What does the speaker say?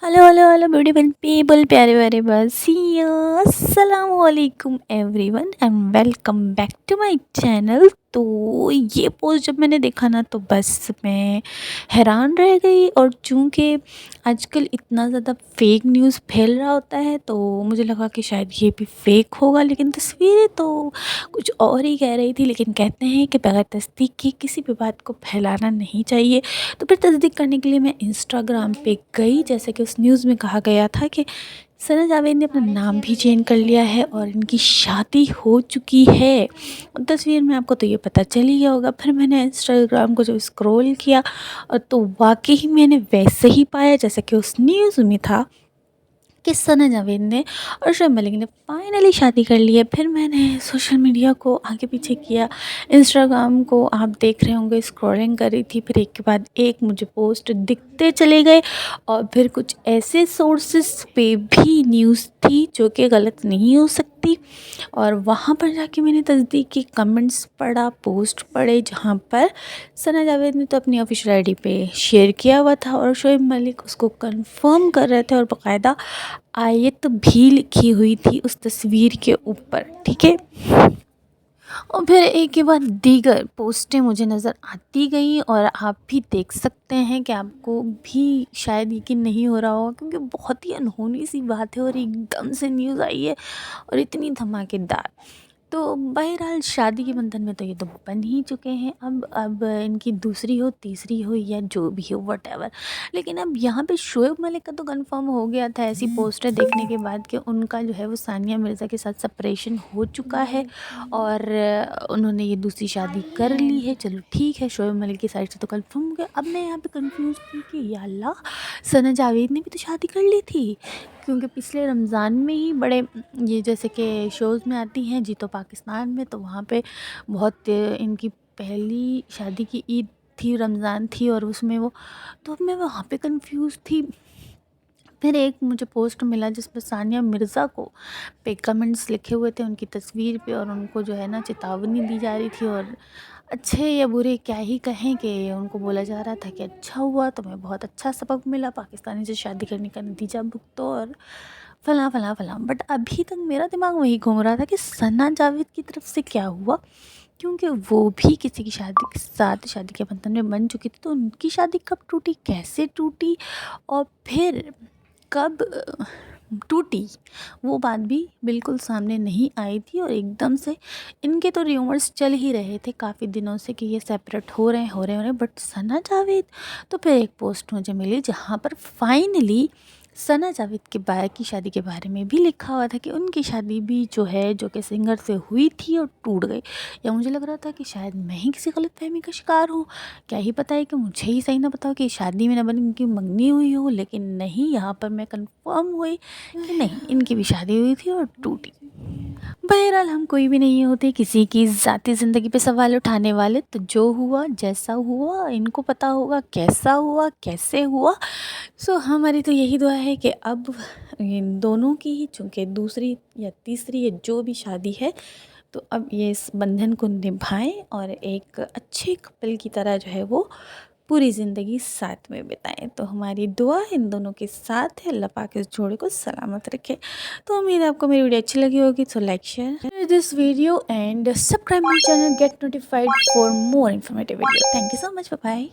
Hello hello hello beautiful people, प्यारे प्यारे बसिया, अस्सलाम वालेकुम everyone and welcome back to my channel. तो ये पोस्ट जब मैंने देखा ना तो बस मैं हैरान रह गई। और चूँकि आजकल इतना ज़्यादा फेक न्यूज़ फैल रहा होता है तो मुझे लगा कि शायद ये भी फेक होगा, लेकिन तस्वीरें तो कुछ और ही कह रही थी। लेकिन कहते हैं कि बगैर तस्दीक के किसी भी बात को फैलाना नहीं चाहिए। तो फिर तस्दीक करने के लिए मैं इंस्टाग्राम पे गई, जैसे कि उस न्यूज़ में कहा गया था कि सना जावेद ने अपना नाम भी चेंज कर लिया है और इनकी शादी हो चुकी है। और तस्वीर में आपको तो ये पता चल ही गया होगा। फिर मैंने इंस्टाग्राम को जब स्क्रॉल किया और तो वाकई मैंने वैसे ही पाया जैसे कि उस न्यूज़ में था कि सना जावेद ने और शोएब मलिक ने फाइनली शादी कर ली है। फिर मैंने सोशल मीडिया को आगे पीछे किया, इंस्टाग्राम को आप देख रहे होंगे स्क्रॉलिंग कर रही थी, फिर एक के बाद एक मुझे पोस्ट दिखते चले गए। और फिर कुछ ऐसे सोर्सेस पे भी न्यूज़ थी जो कि गलत नहीं हो सकती। और वहाँ पर जाके मैंने तस्दीक की कमेंट्स पढ़ा, पोस्ट पढ़े, जहाँ पर सना जावेद ने तो अपनी ऑफिशियल आईडी पे शेयर किया हुआ था और शोएब मलिक उसको कंफर्म कर रहे थे और बाकायदा आयत भी लिखी हुई थी उस तस्वीर के ऊपर, ठीक है। और फिर एक के बाद दीगर पोस्टें मुझे नज़र आती गई और आप भी देख सकते हैं कि आपको भी शायद यकीन नहीं हो रहा होगा, क्योंकि बहुत ही अनहोनी सी बात है और एकदम से न्यूज़ आई है और इतनी धमाकेदार। तो बहरहाल शादी के बंधन में तो ये तो बन ही चुके हैं। अब इनकी दूसरी हो, तीसरी हो या जो भी हो, व्हाटएवर। लेकिन अब यहाँ पे शोएब मलिक का तो कंफर्म हो गया था ऐसी पोस्टर देखने के बाद कि उनका जो है वो सानिया मिर्ज़ा के साथ सेपरेशन हो चुका है और उन्होंने ये दूसरी शादी कर ली है। चलो ठीक है, शोएब मलिक की साइड से तो कंफर्म हो गया। अब मैं यहाँ पे कंफ्यूज थी कि या अल्लाह, सना जावेद ने भी तो शादी कर ली थी, क्योंकि पिछले रमज़ान में ही बड़े ये जैसे कि शोज़ में आती हैं जी तो पाकिस्तान में, तो वहाँ पे बहुत इनकी पहली शादी की ईद थी, रमज़ान थी और उसमें वो, तो अब मैं वहाँ पे कंफ्यूज थी। फिर एक मुझे पोस्ट मिला जिसमें सानिया मिर्ज़ा को पे कमेंट्स लिखे हुए थे उनकी तस्वीर पे और उनको जो है ना चेतावनी दी जा रही थी। और अच्छे या बुरे क्या ही कहें कि उनको बोला जा रहा था कि अच्छा हुआ, तुम्हें बहुत अच्छा सबक मिला, पाकिस्तानी से शादी करने का नतीजा भुगतो और फलां फलां फलां। बट अभी तक मेरा दिमाग वही घूम रहा था कि सना जावेद की तरफ से क्या हुआ, क्योंकि वो भी किसी की शादी के साथ शादी के बंधन में बन चुकी थी। तो उनकी शादी कब टूटी, कैसे टूटी और फिर कब टूटी, वो बात भी बिल्कुल सामने नहीं आई थी। और एकदम से इनके तो र्यूमर्स चल ही रहे थे काफ़ी दिनों से कि ये सेपरेट हो रहे हैं। बट सना जावेद, तो फिर एक पोस्ट मुझे मिली जहाँ पर फाइनली सना जावेद के बाय की शादी के बारे में भी लिखा हुआ था कि उनकी शादी भी जो है जो कि सिंगर से हुई थी और टूट गई। या मुझे लग रहा था कि शायद मैं ही किसी गलतफहमी का शिकार हूँ, क्या ही पता है कि मुझे ही सही ना पता हो कि शादी में ना बनी इनकी मंगनी हुई हो। लेकिन नहीं, यहाँ पर मैं कंफर्म हुई कि नहीं, इनकी भी शादी हुई थी और टूटी। बहरहाल हम कोई भी नहीं होते किसी की ज़ाती ज़िंदगी पे सवाल उठाने वाले। तो जो हुआ जैसा हुआ इनको पता होगा, कैसा हुआ कैसे हुआ। सो हमारी तो यही दुआ है कि अब इन दोनों की ही, चूँकि दूसरी या तीसरी या जो भी शादी है, तो अब ये इस बंधन को निभाएं और एक अच्छे कपल की तरह जो है वो पूरी ज़िंदगी साथ में बिताएं। तो हमारी दुआ इन दोनों के साथ है, अल्लाह पाक इस जोड़े को सलामत रखे। तो उम्मीद है आपको मेरी वीडियो अच्छी लगी होगी। So like share this video and subscribe my channel, get notified for more informative video. Thank you so much, bye bye.